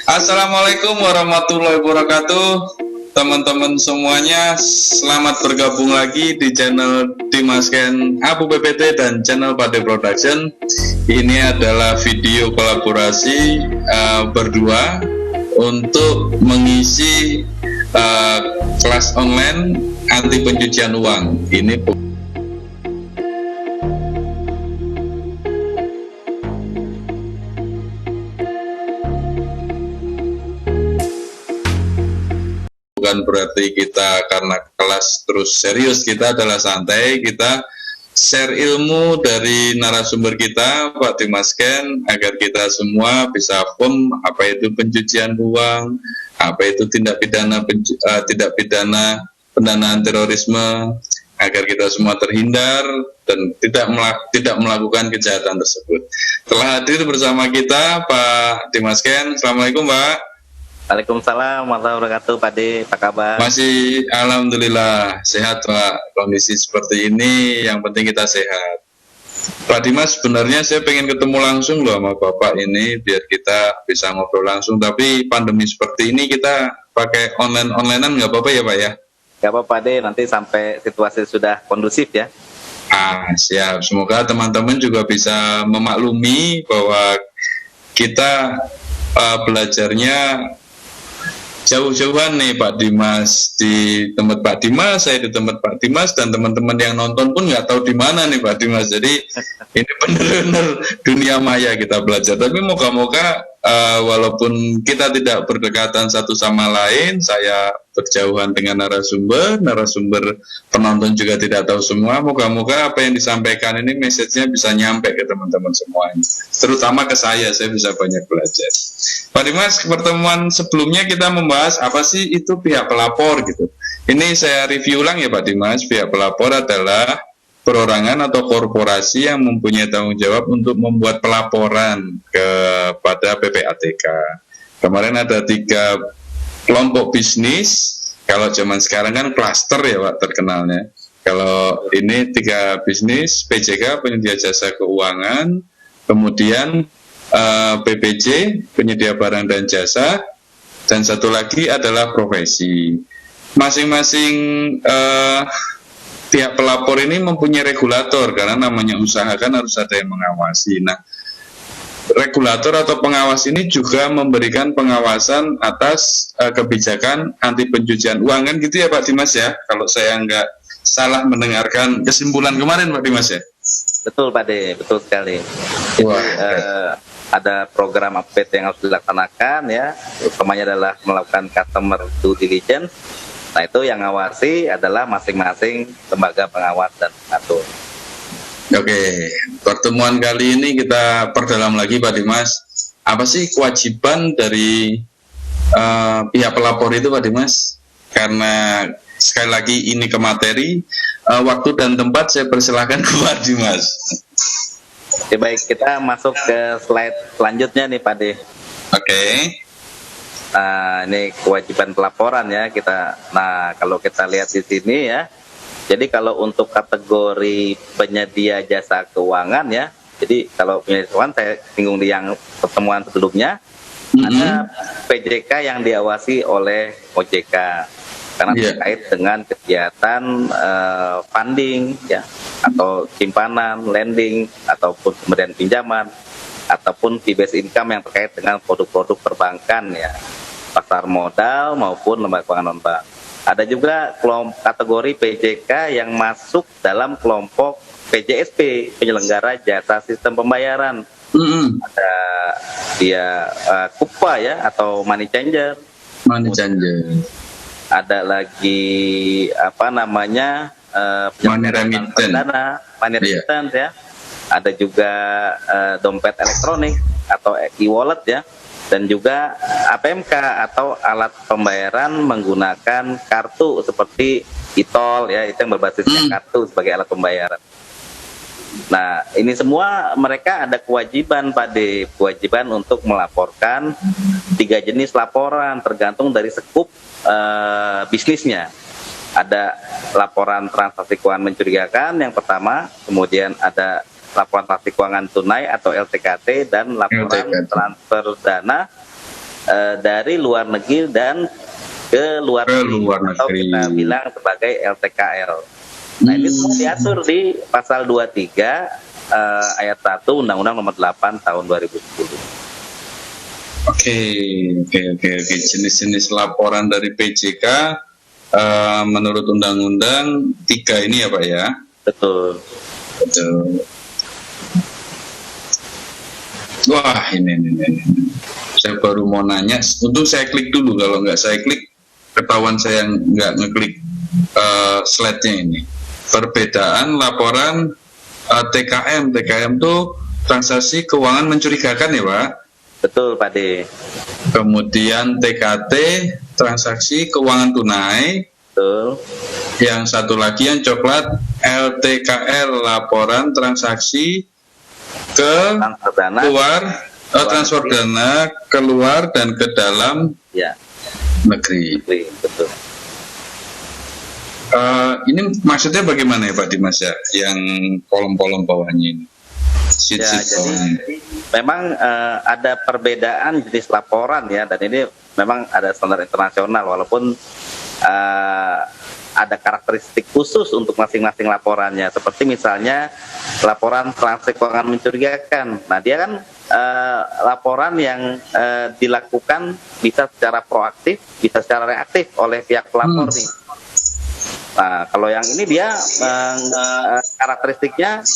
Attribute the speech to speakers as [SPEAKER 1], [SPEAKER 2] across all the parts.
[SPEAKER 1] Assalamualaikum warahmatullahi wabarakatuh. Teman-teman semuanya, selamat bergabung lagi di channel Dimas Ken Abu PPT dan channel Pade Production. Ini adalah video kolaborasi berdua untuk mengisi kelas online anti pencucian uang. Ini bukan berarti kita karena kelas terus serius, kita adalah santai, kita share ilmu dari narasumber kita Pak Dimas Ken agar kita semua bisa paham apa itu pencucian uang, apa itu tindak pidana pendanaan terorisme, agar kita semua terhindar dan tidak melakukan kejahatan tersebut. Telah hadir bersama kita Pak Dimas Ken. Assalamualaikum Pak.
[SPEAKER 2] Waalaikumsalam warahmatullahi wabarakatuh. Pak De, apa kabar?
[SPEAKER 1] Masih alhamdulillah sehat Pak. Kondisi seperti ini yang penting kita sehat. Pak Dimas, sebenarnya saya pengen ketemu langsung loh sama Bapak ini biar kita bisa ngobrol langsung, tapi pandemi seperti ini kita pakai onlinean nggak apa-apa ya Pak ya?
[SPEAKER 2] Nggak apa-apa De, nanti sampai situasi sudah kondusif ya.
[SPEAKER 1] Siap. Semoga teman-teman juga bisa memaklumi bahwa kita belajarnya jauh-jauhan nih Pak Dimas di tempat Pak Dimas, saya di tempat Pak Dimas, dan teman-teman yang nonton pun nggak tahu di mana nih Pak Dimas. Jadi ini benar-benar dunia maya kita belajar. Tapi moga-moga walaupun kita tidak berdekatan satu sama lain, saya berjauhan dengan narasumber penonton juga tidak tahu semua. Moga-moga apa yang disampaikan ini message-nya bisa nyampe ke teman-teman semuanya, terutama ke saya bisa banyak belajar. Pak Dimas, pertemuan sebelumnya kita membahas apa sih itu pihak pelapor gitu. Ini saya review ulang ya Pak Dimas. Pihak pelapor adalah perorangan atau korporasi yang mempunyai tanggung jawab untuk membuat pelaporan kepada PPATK. Kemarin ada 3 kelompok bisnis. Kalau zaman sekarang kan klaster ya Pak terkenalnya. Kalau ini 3 bisnis: PJK, penyedia jasa keuangan, kemudian PPJ, penyedia barang dan jasa, dan satu lagi adalah profesi. Masing-masing pihak pelapor ini mempunyai regulator, karena namanya usaha kan harus ada yang mengawasi. Nah, regulator atau pengawas ini juga memberikan pengawasan atas kebijakan anti pencucian uang, kan gitu ya Pak Dimas ya, kalau saya nggak salah mendengarkan kesimpulan kemarin Pak Dimas ya.
[SPEAKER 2] Betul Pak De, betul sekali. Jadi, ada program update yang harus dilaksanakan ya, utamanya adalah melakukan customer due diligence. Nah, itu yang ngawasi adalah masing-masing lembaga pengawas dan pengatur.
[SPEAKER 1] Oke, pertemuan kali ini kita perdalam lagi Pak Dimas. Apa sih kewajiban dari pihak pelapor itu Pak Dimas? Karena sekali lagi ini ke materi, waktu dan tempat saya persilahkan ke Pak Dimas.
[SPEAKER 2] Oke, baik, kita masuk ke slide selanjutnya nih Pak De.
[SPEAKER 1] Oke.
[SPEAKER 2] Nah, ini kewajiban pelaporan ya kita. Nah, kalau kita lihat di sini ya, jadi kalau untuk kategori penyedia jasa keuangan ya, jadi kalau penyedia keuangan saya singgung di yang pertemuan sebelumnya, ada PJK yang diawasi oleh OJK karena terkait dengan kegiatan funding ya, atau simpanan, lending, ataupun kemudian pinjaman, ataupun fee-based income yang terkait dengan produk-produk perbankan ya, pasar modal maupun lembaga keuangan non-bank. Ada juga kategori PJK yang masuk dalam kelompok PJSP, penyelenggara jasa sistem pembayaran. Ada dia KUPA ya, atau money changer. Ada lagi apa namanya money remittance ya. Ada juga dompet elektronik atau e-wallet ya, dan juga APMK atau alat pembayaran menggunakan kartu seperti e-tol ya, itu yang berbasisnya kartu sebagai alat pembayaran. Nah, ini semua mereka ada kewajiban Pak De, kewajiban untuk melaporkan 3 jenis laporan tergantung dari skup bisnisnya. Ada laporan transaksi keuangan mencurigakan yang pertama, kemudian ada laporan transaksi keuangan tunai atau LTKT, dan laporan transfer dana dari luar negeri dan ke luar atau
[SPEAKER 1] negeri.
[SPEAKER 2] kita bilang sebagai LTKL. Nah, ini semua diatur di pasal 23 ayat 1 Undang-Undang Nomor 8 tahun 2010.
[SPEAKER 1] Oke. Jenis-jenis laporan dari PJK menurut Undang-Undang 3 ini ya Pak ya?
[SPEAKER 2] Betul.
[SPEAKER 1] Wah, ini. Saya baru mau nanya. Untuk saya klik dulu. Kalau nggak saya klik, ketahuan saya nggak ngeklik slide-nya ini. Perbedaan laporan TKM. TKM itu transaksi keuangan mencurigakan ya Pak?
[SPEAKER 2] Betul Pak D.
[SPEAKER 1] Kemudian TKT, transaksi keuangan tunai.
[SPEAKER 2] Betul.
[SPEAKER 1] Yang satu lagi yang coklat, LTKL, laporan transaksi transfer dana keluar dan ke dalam negeri.
[SPEAKER 2] Betul.
[SPEAKER 1] Ini maksudnya bagaimana ya Pak Dimas ya, yang kolom-kolom bawahnya ini?
[SPEAKER 2] Jadi memang ada perbedaan jenis laporan ya, dan ini memang ada standar internasional walaupun ada karakteristik khusus untuk masing-masing laporannya. Seperti misalnya laporan transaksi keuangan mencurigakan. Nah, dia kan laporan yang dilakukan bisa secara proaktif, bisa secara reaktif oleh pihak pelapor nih. Nah, kalau yang ini dia karakteristiknya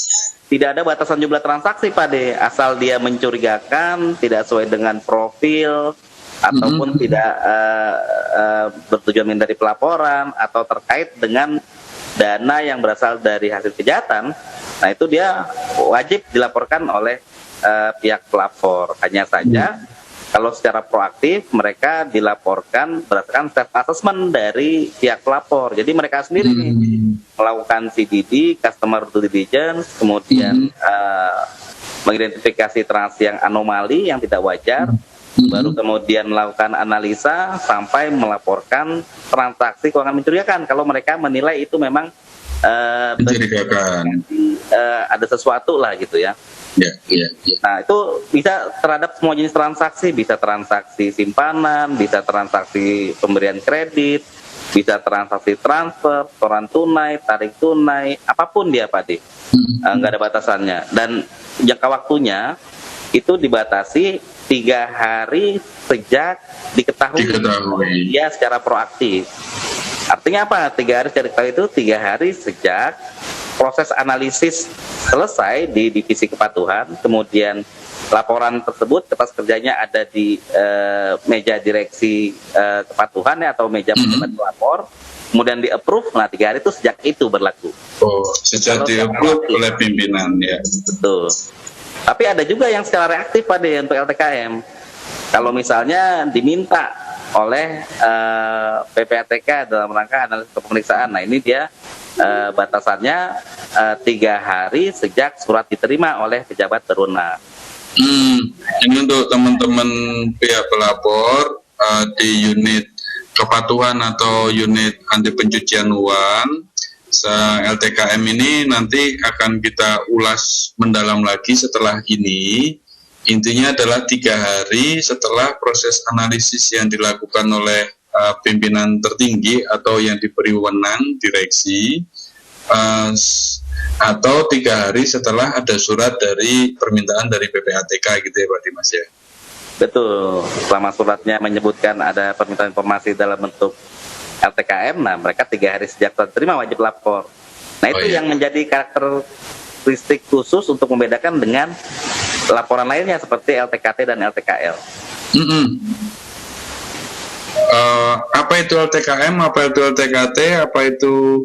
[SPEAKER 2] tidak ada batasan jumlah transaksi Pak D, asal dia mencurigakan, tidak sesuai dengan profil, ataupun tidak bertujuan menghindari pelaporan, atau terkait dengan dana yang berasal dari hasil kejahatan. Nah, itu dia wajib dilaporkan oleh pihak pelapor. Hanya saja kalau secara proaktif mereka dilaporkan berdasarkan self assessment dari pihak pelapor. Jadi mereka sendiri melakukan CDD, customer due diligence, kemudian mengidentifikasi transaksi yang anomali, yang tidak wajar, baru kemudian melakukan analisa sampai melaporkan transaksi keuangan mencurigakan kalau mereka menilai itu memang
[SPEAKER 1] mencurigakan,
[SPEAKER 2] ada sesuatu lah gitu ya. Nah, itu bisa terhadap semua jenis transaksi, bisa transaksi simpanan, bisa transaksi pemberian kredit, bisa transaksi transfer, setoran tunai, tarik tunai, apapun dia Pak D. Nggak ada batasannya. Dan jangka waktunya itu dibatasi 3 hari sejak diketahui dia secara proaktif. Artinya apa? 3 hari sejak diketahui itu 3 hari sejak proses analisis selesai di divisi kepatuhan, kemudian laporan tersebut kertas kerjanya ada di meja direksi kepatuhan ya, atau meja pejabat pelapor, kemudian di approve. Nah, 3 hari itu sejak itu berlaku.
[SPEAKER 1] Sejak di approve oleh pimpinan ya.
[SPEAKER 2] Betul. Tapi ada juga yang secara reaktif Pak D untuk LTKM. Kalau misalnya diminta oleh PPATK dalam rangka analisis pemeriksaan, nah ini dia batasannya 3 hari sejak surat diterima oleh pejabat berwenang.
[SPEAKER 1] Ini untuk teman-teman pihak pelapor di unit kepatuhan atau unit anti pencucian uang. LTKM ini nanti akan kita ulas mendalam lagi setelah ini. Intinya adalah 3 hari setelah proses analisis yang dilakukan oleh pimpinan tertinggi atau yang diberi wewenang direksi, atau 3 hari setelah ada surat dari permintaan dari PPATK gitu ya Pak Dimas ya.
[SPEAKER 2] Betul, selama suratnya menyebutkan ada permintaan informasi dalam bentuk LTKM, nah mereka 3 hari sejak terima wajib lapor. Nah, itu yang menjadi karakteristik khusus untuk membedakan dengan laporan lainnya seperti LTKT dan LTKL.
[SPEAKER 1] Apa itu LTKM, apa itu LTKT, apa itu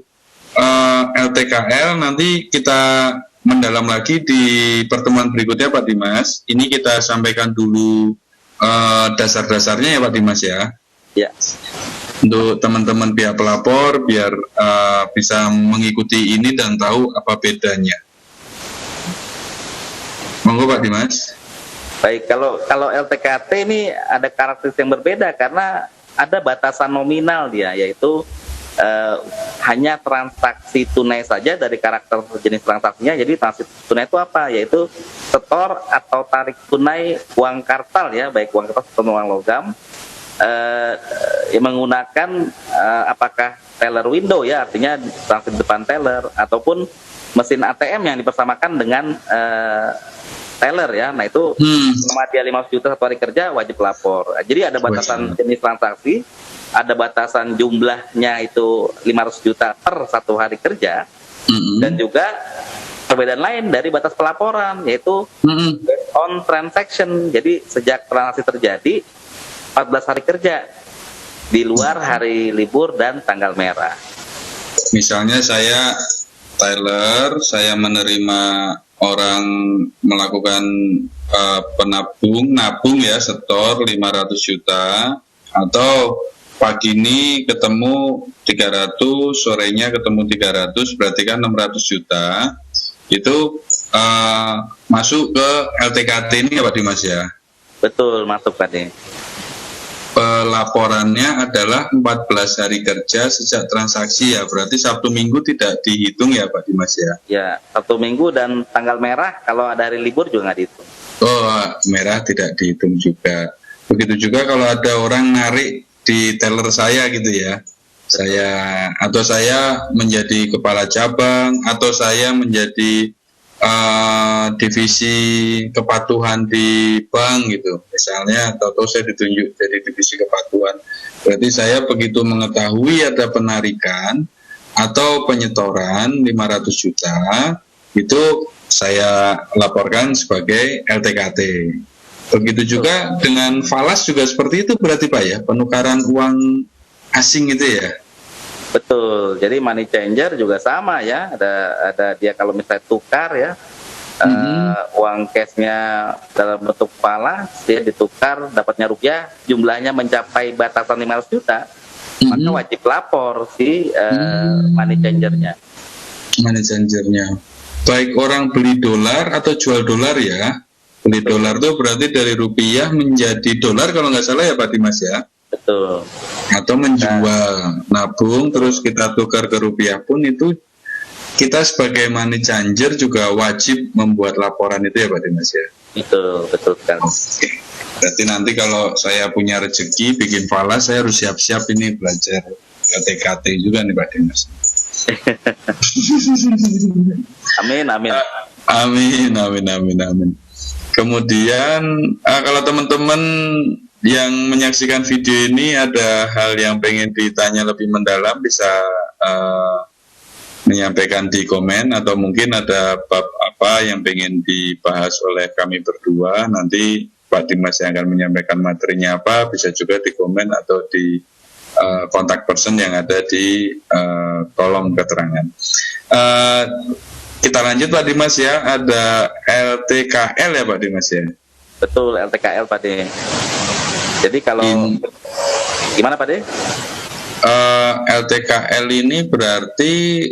[SPEAKER 1] LTKL, nanti kita mendalam lagi di pertemuan berikutnya Pak Dimas. Ini kita sampaikan dulu dasar-dasarnya ya Pak Dimas ya.
[SPEAKER 2] Ya.
[SPEAKER 1] Untuk teman-teman pihak pelapor biar bisa mengikuti ini dan tahu apa bedanya. Monggo Pak Dimas.
[SPEAKER 2] Baik, kalau LTKT ini ada karakteristik yang berbeda karena ada batasan nominal dia, yaitu eh, hanya transaksi tunai saja dari karakter jenis transaksinya. Jadi transaksi tunai itu apa? Yaitu setor atau tarik tunai uang kartal ya, baik uang kertas atau uang logam, yang menggunakan apakah teller window ya, artinya transaksi depan teller, ataupun mesin ATM yang dipersamakan dengan teller ya. Nah itu selama dia 500 juta satu hari kerja wajib lapor. Jadi ada batasan jenis transaksi, ada batasan jumlahnya itu 500 juta per satu hari kerja, dan juga perbedaan lain dari batas pelaporan, yaitu based on transaction. Jadi sejak transaksi terjadi 14 hari kerja di luar hari libur dan tanggal merah.
[SPEAKER 1] Misalnya saya Tyler, saya menerima orang melakukan nabung ya, setor 500 juta, atau pagi ini ketemu 300, sorenya ketemu 300, berarti kan 600 juta. Itu masuk ke LTKT ini ya Pak Dimas ya?
[SPEAKER 2] Betul, masuk Pak Dimas.
[SPEAKER 1] Pelaporannya adalah 14 hari kerja sejak transaksi ya, berarti Sabtu Minggu tidak dihitung ya Pak Dimas ya?
[SPEAKER 2] Ya, Sabtu Minggu dan tanggal merah kalau ada hari libur juga nggak dihitung.
[SPEAKER 1] Oh, merah tidak dihitung juga. Begitu juga kalau ada orang narik di teller saya gitu ya, saya menjadi kepala cabang, atau saya menjadi divisi kepatuhan di bank gitu misalnya, atau saya ditunjuk jadi divisi kepatuhan, berarti saya begitu mengetahui ada penarikan atau penyetoran 500 juta itu saya laporkan sebagai LTKT. Begitu juga dengan falas juga seperti itu berarti Pak ya, penukaran uang asing itu ya?
[SPEAKER 2] Betul, jadi money changer juga sama ya, ada dia kalau misalnya tukar ya, uang cashnya dalam bentuk falas, dia ditukar dapatnya rupiah, jumlahnya mencapai batasan 500 juta, maka wajib lapor si money changernya.
[SPEAKER 1] Money changernya, baik orang beli dolar atau jual dolar ya, beli dolar itu berarti dari rupiah menjadi dolar kalau nggak salah ya Pak Dimas ya?
[SPEAKER 2] Betul.
[SPEAKER 1] Atau menjual, nabung terus kita tukar ke rupiah pun itu kita sebagai money changer juga wajib membuat laporan itu ya Pak Dimas ya?
[SPEAKER 2] Betul kan.
[SPEAKER 1] Oke. Berarti nanti kalau saya punya rezeki bikin falas, saya harus siap-siap ini belajar LTKT juga nih Pak Dimas.
[SPEAKER 2] Amin.
[SPEAKER 1] Amin. Kemudian kalau teman-teman yang menyaksikan video ini ada hal yang pengen ditanya lebih mendalam, bisa menyampaikan di komen, atau mungkin ada bab apa yang pengen dibahas oleh kami berdua, nanti Pak Dimas yang akan menyampaikan materinya apa, bisa juga di komen atau di kontak person yang ada di kolom keterangan. Kita lanjut Pak Dimas ya, ada LTKL ya Pak Dimas ya?
[SPEAKER 2] Betul, LTKL Pak De. Jadi kalau gimana Pak De?
[SPEAKER 1] LTKL ini berarti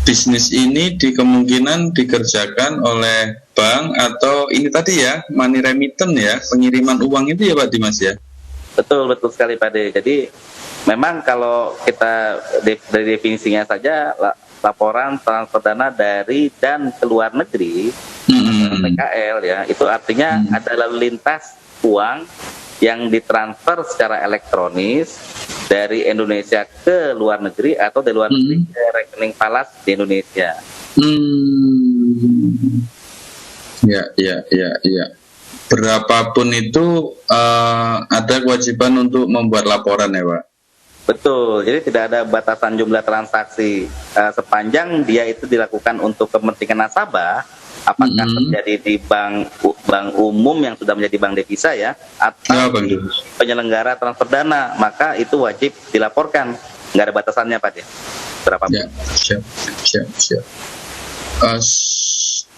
[SPEAKER 1] bisnis ini kemungkinan dikerjakan oleh bank, atau ini tadi ya money remittance ya, pengiriman uang itu ya Pak Dimas ya?
[SPEAKER 2] Betul sekali Pak De. Jadi memang kalau kita dari definisinya saja, laporan transfer dana dari dan ke luar negeri, LTKL ya, itu artinya ada lalu lintas uang yang ditransfer secara elektronis dari Indonesia ke luar negeri atau dari luar negeri ke rekening falas di Indonesia.
[SPEAKER 1] Ya. Berapapun itu ada kewajiban untuk membuat laporan ya Pak?
[SPEAKER 2] Betul, jadi tidak ada batasan jumlah transaksi, sepanjang dia itu dilakukan untuk kepentingan nasabah, apakah terjadi di bank umum yang sudah menjadi bank devisa ya, atau penyelenggara transfer dana, maka itu wajib dilaporkan, nggak ada batasannya Pak ya, berapapun.
[SPEAKER 1] Ya, siap.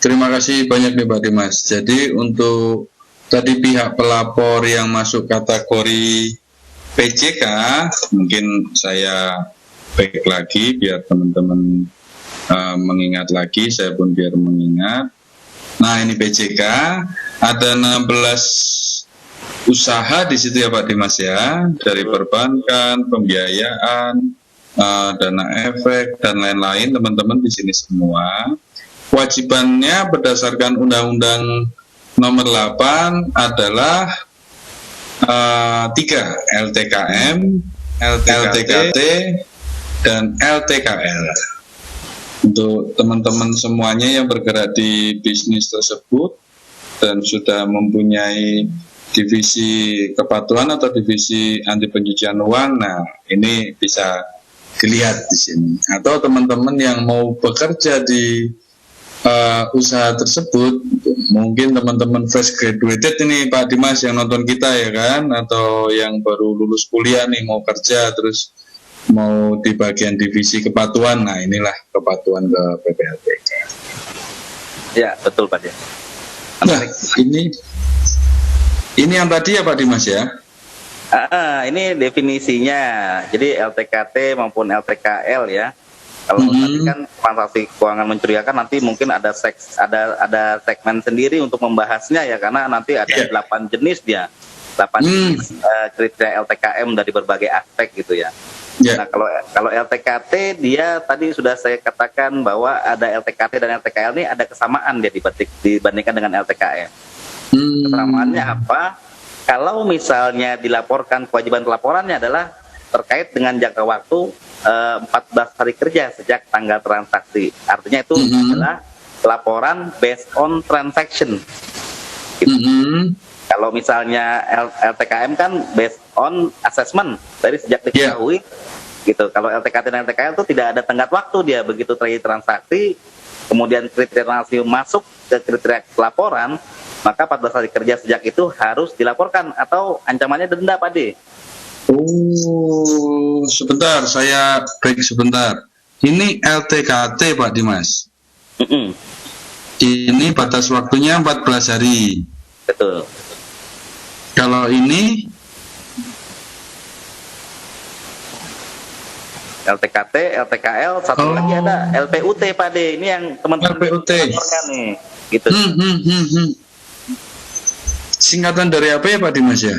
[SPEAKER 1] Terima kasih banyak nih Pak Dimas. Jadi untuk tadi pihak pelapor yang masuk kategori PJK, mungkin saya back lagi biar teman-teman mengingat lagi, saya pun biar mengingat. Nah ini PJK, ada 16 usaha di situ ya Pak Dimas ya, dari perbankan, pembiayaan, dana efek dan lain-lain, teman-teman di sini semua. Kewajibannya berdasarkan Undang-Undang Nomor 8 adalah 3, LTKM, LTKT, dan LTKL. Untuk teman-teman semuanya yang bergerak di bisnis tersebut dan sudah mempunyai divisi kepatuhan atau divisi anti pencucian uang, nah ini bisa dilihat di sini. Atau teman-teman yang mau bekerja di usaha tersebut, mungkin teman-teman fresh graduated ini Pak Dimas yang nonton kita ya kan, atau yang baru lulus kuliah nih mau kerja terus mau di bagian divisi kepatuhan, nah inilah kepatuhan ke PPLTK.
[SPEAKER 2] Ya betul Pak.
[SPEAKER 1] Nah ini yang tadi ya Pak Dimas ya.
[SPEAKER 2] Ini definisinya. Jadi LTKT maupun LTKL ya. Kalau tadi kan transaksi keuangan mencurigakan, nanti mungkin ada segmen sendiri untuk membahasnya ya, karena nanti ada 8 jenis dia. 8 jenis kriteria LTKM dari berbagai aspek gitu ya. Nah kalau LTKT dia tadi sudah saya katakan bahwa ada LTKT dan LTKL ini ada kesamaan dia dibandingkan dengan LTKM. Kesamaannya apa? Kalau misalnya dilaporkan, kewajiban pelaporannya adalah terkait dengan jangka waktu 14 hari kerja sejak tanggal transaksi. Artinya itu adalah laporan based on transaction. Gitu. Kalau misalnya LTKM kan based on assessment dari sejak diketahui. Gitu. Kalau LTKT dan LTKL itu tidak ada tenggat waktu, dia begitu terjadi transaksi, kemudian kriteria masuk ke kriteria laporan, maka 14 hari kerja sejak itu harus dilaporkan atau ancamannya denda Pak D.
[SPEAKER 1] Oh, sebentar, saya break sebentar. Ini LTKT Pak Dimas. Ini batas waktunya 14 hari.
[SPEAKER 2] Betul.
[SPEAKER 1] Kalau ini
[SPEAKER 2] LTKT, LTKL, satu lagi ada LPUT Pak D. Ini yang teman-teman laporkan nih. Gitu.
[SPEAKER 1] Singkatan dari apa ya Pak Dimas ya?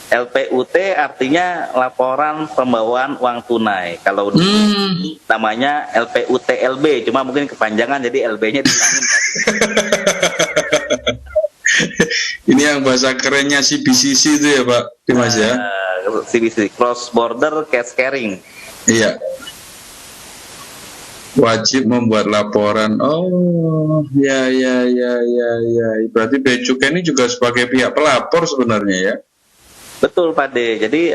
[SPEAKER 2] LPUT artinya laporan pembawaan uang tunai. Kalau dulu namanya LPUTLB, cuma mungkin kepanjangan jadi LB-nya dihilangin.
[SPEAKER 1] Ini yang bahasa kerennya CBCC itu ya Pak Dimas ya?
[SPEAKER 2] CBCC, Cross Border Cash Carrying.
[SPEAKER 1] Iya. Wajib membuat laporan. Oh, ya. Berarti Bea Cukai ini juga sebagai pihak pelapor sebenarnya ya?
[SPEAKER 2] Betul Pak D. Jadi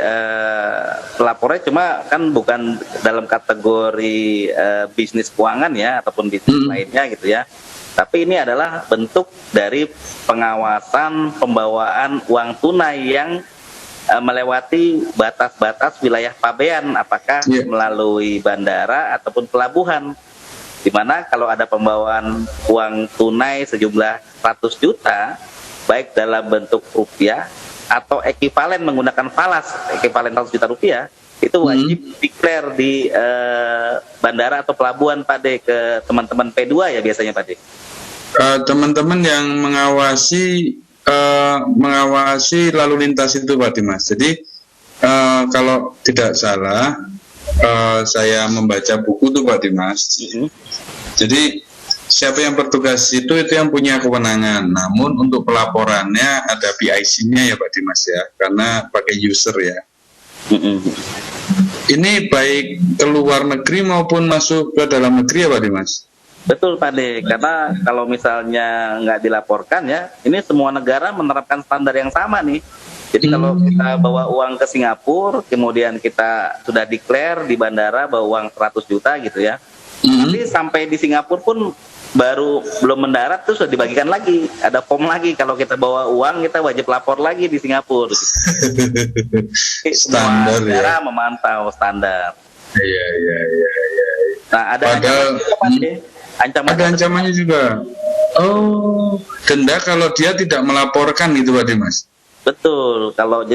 [SPEAKER 2] pelapornya cuma kan bukan dalam kategori bisnis keuangan ya, ataupun bisnis lainnya gitu ya. Tapi ini adalah bentuk dari pengawasan pembawaan uang tunai yang melewati batas-batas wilayah pabean, apakah melalui bandara ataupun pelabuhan, di mana kalau ada pembawaan uang tunai sejumlah 100 juta, baik dalam bentuk rupiah atau ekivalen menggunakan falas, ekivalen 100 juta rupiah, itu wajib declare di bandara atau pelabuhan Pak D, ke teman-teman P2 ya biasanya Pak D.
[SPEAKER 1] Teman-teman yang mengawasi lalu lintas itu Pak Dimas. Jadi kalau tidak salah saya membaca buku tuh Pak Dimas. Jadi siapa yang bertugas itu yang punya kewenangan. Namun untuk pelaporannya ada PIC-nya ya Pak Dimas ya, karena pakai user ya. Ini baik ke luar negeri maupun masuk ke dalam negeri ya Pak Dimas?
[SPEAKER 2] Betul Pak D, karena kalau misalnya nggak dilaporkan ya, ini semua negara menerapkan standar yang sama nih. Jadi kalau kita bawa uang ke Singapura, kemudian kita sudah declare di bandara bawa uang 100 juta gitu ya, nanti sampai di Singapura pun baru belum mendarat tuh sudah dibagikan lagi, ada form lagi, kalau kita bawa uang kita wajib lapor lagi di Singapura.
[SPEAKER 1] Standar
[SPEAKER 2] semua negara memantau standar.
[SPEAKER 1] Iya.
[SPEAKER 2] Nah ada ancaman
[SPEAKER 1] ada ancamannya juga. Oh, denda kalau dia tidak melaporkan gitu Pak Dimas.
[SPEAKER 2] Betul. Kalau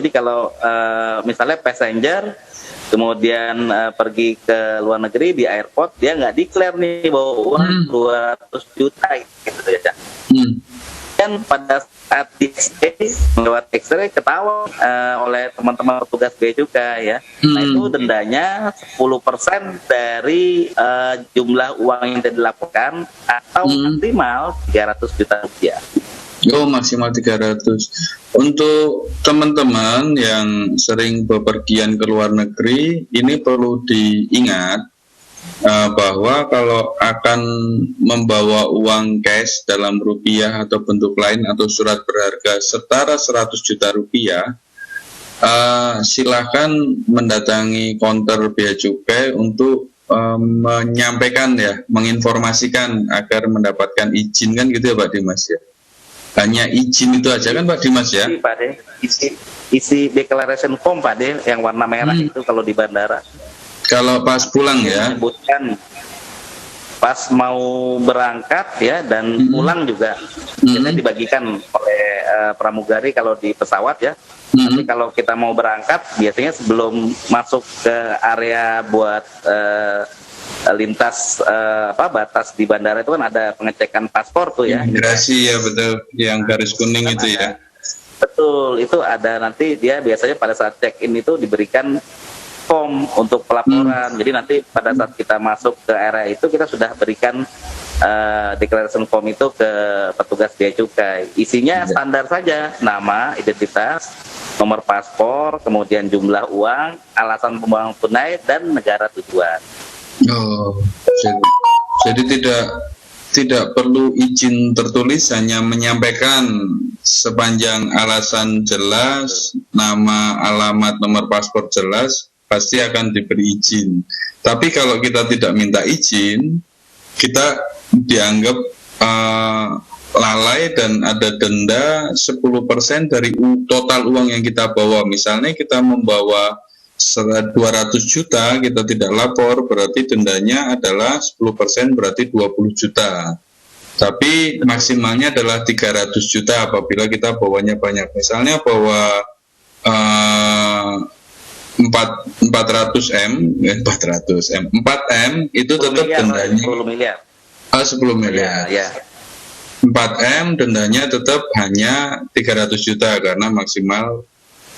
[SPEAKER 2] misalnya passenger kemudian pergi ke luar negeri di airport, dia nggak declare nih bawa uang 200 juta gitu ya. kemudian pada saat di lewat X-ray ketahuan oleh teman-teman petugas bea cukai ya. Nah itu dendanya 10% dari jumlah uang yang dilaporkan atau maksimal 300 juta rupiah.
[SPEAKER 1] Oh, maksimal 300. Untuk teman-teman yang sering bepergian ke luar negeri, ini perlu diingat bahwa kalau akan membawa uang cash dalam rupiah atau bentuk lain atau surat berharga setara 100 juta rupiah, silakan mendatangi konter bea cukai untuk menyampaikan ya, menginformasikan agar mendapatkan izin, kan gitu ya Pak Dimas ya. Hanya izin itu aja kan Pak Dimas ya?
[SPEAKER 2] Pak De, isi declaration form Pak De yang warna merah itu kalau di bandara.
[SPEAKER 1] Kalau pas pulang ya?
[SPEAKER 2] Menyebutkan pas mau berangkat ya dan pulang juga biasanya dibagikan oleh pramugari kalau di pesawat ya. Tapi kalau kita mau berangkat biasanya sebelum masuk ke area buat lintas batas di bandara itu kan ada pengecekan paspor tuh ya.
[SPEAKER 1] Imigrasi ya betul, yang garis kuning itu ya.
[SPEAKER 2] Betul, itu ada nanti dia biasanya pada saat check-in itu diberikan form untuk pelaporan. Jadi nanti pada saat kita masuk ke area itu kita sudah berikan declaration form itu ke petugas bea cukai. Isinya standar saja, nama, identitas, nomor paspor, kemudian jumlah uang, alasan pembuangan tunai dan negara tujuan.
[SPEAKER 1] Oh, jadi tidak perlu izin tertulis, hanya menyampaikan sepanjang alasan jelas, nama, alamat, nomor paspor jelas, pasti akan diberi izin. Tapi kalau kita tidak minta izin, kita dianggap lalai dan ada denda 10% dari total uang yang kita bawa. Misalnya kita membawa 200 juta, kita tidak lapor, berarti dendanya adalah 10%, berarti 20 juta. Tapi maksimalnya adalah 300 juta apabila kita bawanya banyak. Misalnya bawa 400M itu tetap dendanya
[SPEAKER 2] 10 miliar.
[SPEAKER 1] 10 miliar.
[SPEAKER 2] Ya.
[SPEAKER 1] 4M dendanya tetap hanya 300 juta karena maksimal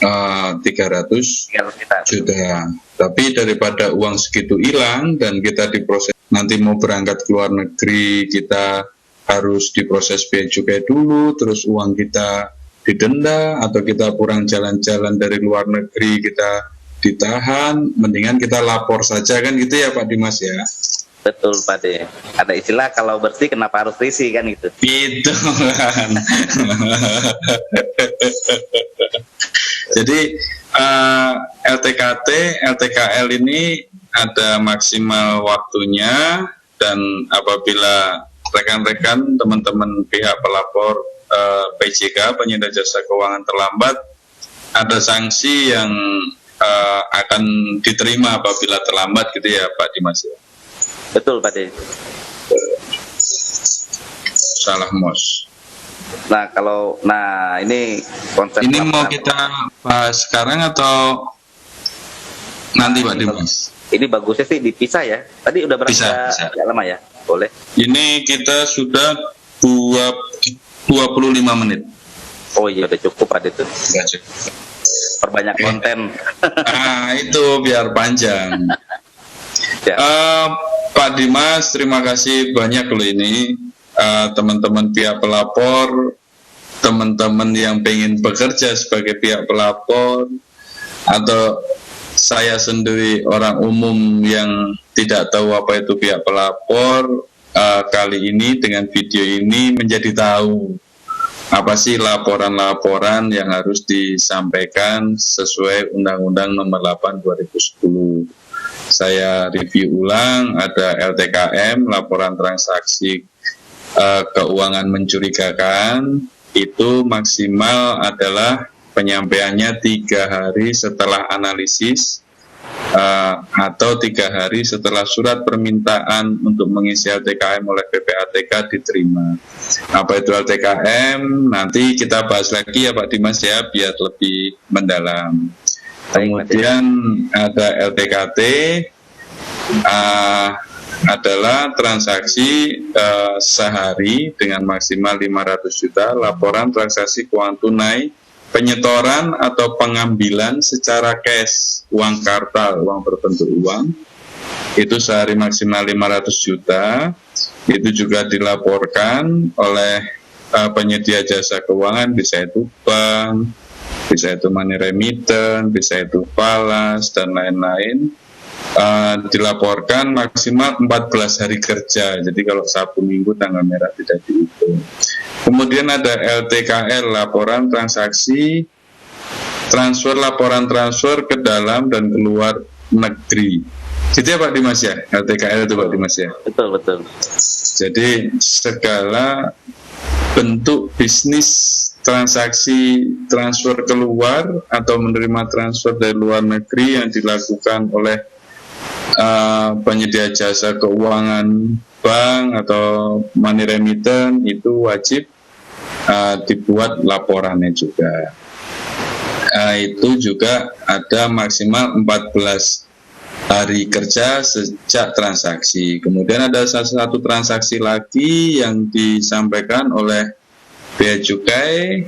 [SPEAKER 1] 300 juta. Tapi daripada uang segitu hilang dan kita diproses, nanti mau berangkat ke luar negeri kita harus diproses bea cukai dulu, terus uang kita didenda, atau kita kurang jalan-jalan dari luar negeri kita ditahan, mendingan kita lapor saja, kan gitu ya Pak Dimas ya.
[SPEAKER 2] Betul Pak De. Ada istilah kalau bersih kenapa harus risih kan gitu.
[SPEAKER 1] Gitu kan. Jadi LTKT, LTKL ini ada maksimal waktunya, dan apabila rekan-rekan teman-teman pihak pelapor PJK penyedia jasa keuangan terlambat, ada sanksi yang akan diterima apabila terlambat gitu ya Pak Dimas ya.
[SPEAKER 2] Betul Pak De.
[SPEAKER 1] Salah mos.
[SPEAKER 2] Nah ini konsep
[SPEAKER 1] ini mau kita bahas sekarang atau nanti Pak Dimas?
[SPEAKER 2] Ini bagusnya sih dipisah ya. Tadi udah berapa lama ya? Boleh. Ini
[SPEAKER 1] kita sudah 25 menit.
[SPEAKER 2] Oh iya udah cukup Pak De. Perbanyak konten.
[SPEAKER 1] Itu biar panjang. Ya. Pak Dimas, terima kasih banyak loh ini. Teman-teman pihak pelapor, teman-teman yang pengen bekerja sebagai pihak pelapor, atau saya sendiri orang umum yang tidak tahu apa itu pihak pelapor, kali ini dengan video ini menjadi tahu apa sih laporan-laporan yang harus disampaikan sesuai Undang-Undang Nomor 8 2010. Saya review ulang, ada LTKM, laporan transaksi keuangan mencurigakan, itu maksimal adalah penyampaiannya 3 hari setelah analisis atau 3 hari setelah surat permintaan untuk mengisi LTKM oleh PPATK diterima. Apa itu LTKM? Nanti kita bahas lagi ya Pak Dimas ya, biar lebih mendalam. Kemudian ada LTKT, adalah transaksi sehari dengan maksimal 500 juta, laporan transaksi keuangan tunai, penyetoran atau pengambilan secara cash, uang kartal, uang berbentuk uang, itu sehari maksimal 500 juta, itu juga dilaporkan oleh penyedia jasa keuangan, bisa itu bank, bisa itu money remittance, bisa itu falas, dan lain-lain. Dilaporkan maksimal 14 hari kerja, jadi kalau Sabtu Minggu tanggal merah tidak dihitung. Kemudian ada LTKL, laporan transaksi transfer, laporan transfer ke dalam dan keluar negeri. Gitu ya Pak Dimas ya, LTKL itu Pak Dimas ya.
[SPEAKER 2] Betul.
[SPEAKER 1] Jadi segala bentuk bisnis transaksi transfer keluar atau menerima transfer dari luar negeri yang dilakukan oleh penyedia jasa keuangan, bank atau money remittance, itu wajib dibuat laporannya juga. Itu juga ada maksimal 14 hari kerja sejak transaksi. Kemudian ada satu transaksi lagi yang disampaikan oleh Bea Cukai.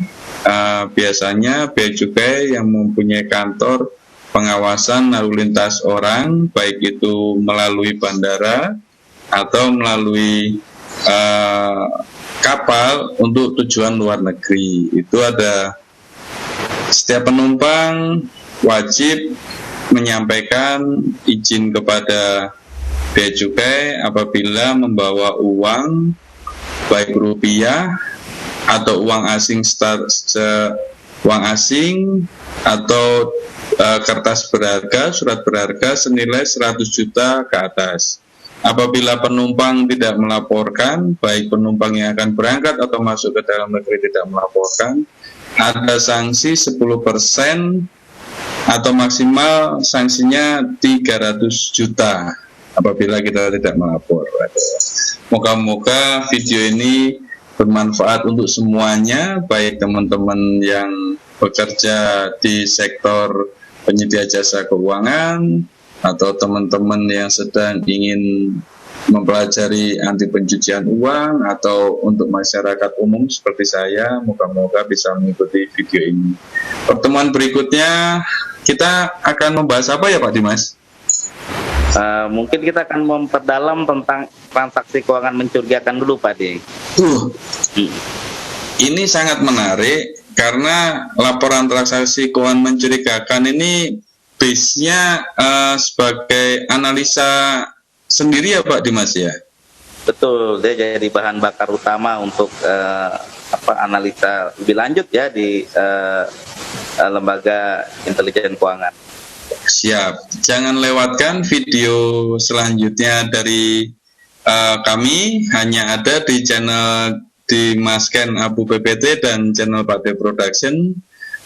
[SPEAKER 1] Biasanya Bea Cukai yang mempunyai kantor pengawasan lalu lintas orang, baik itu melalui bandara atau melalui kapal untuk tujuan luar negeri. Itu ada, setiap penumpang wajib menyampaikan izin kepada Bea Cukai apabila membawa uang, baik rupiah atau uang asing atau kertas berharga, surat berharga senilai 100 juta ke atas. Apabila penumpang tidak melaporkan, baik penumpang yang akan berangkat atau masuk ke dalam negeri tidak melaporkan, ada sanksi 10% atau maksimal sanksinya 300 juta apabila kita tidak melapor. Moga-moga video ini bermanfaat untuk semuanya, baik teman-teman yang bekerja di sektor penyedia jasa keuangan atau teman-teman yang sedang ingin mempelajari anti pencucian uang, atau untuk masyarakat umum seperti saya. Moga-moga bisa mengikuti video ini. Pertemuan berikutnya kita akan membahas apa ya Pak Dimas?
[SPEAKER 2] Mungkin kita akan memperdalam tentang transaksi keuangan mencurigakan dulu Pak Di.
[SPEAKER 1] Ini sangat menarik karena laporan transaksi keuangan mencurigakan ini base-nya sebagai analisa sendiri ya Pak Dimas ya?
[SPEAKER 2] Betul, dia jadi bahan bakar utama untuk analisa lebih lanjut ya di lembaga intelijen keuangan.
[SPEAKER 1] Siap, jangan lewatkan video selanjutnya dari kami, hanya ada di channel Dimas Ken Abu PPT dan channel Pak D Production.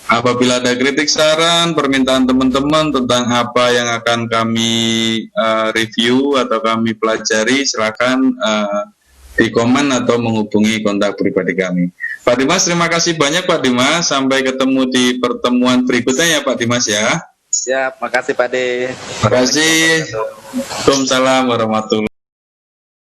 [SPEAKER 1] Apabila ada kritik, saran, permintaan teman-teman tentang apa yang akan kami review atau kami pelajari, silakan di komen atau menghubungi kontak pribadi kami. Pak Dimas, terima kasih banyak Pak Dimas. Sampai ketemu di pertemuan berikutnya ya Pak Dimas ya.
[SPEAKER 2] Siap, makasih Pak D.
[SPEAKER 1] Terima kasih. Waalaikumsalam warahmatullahi wabarakatuh.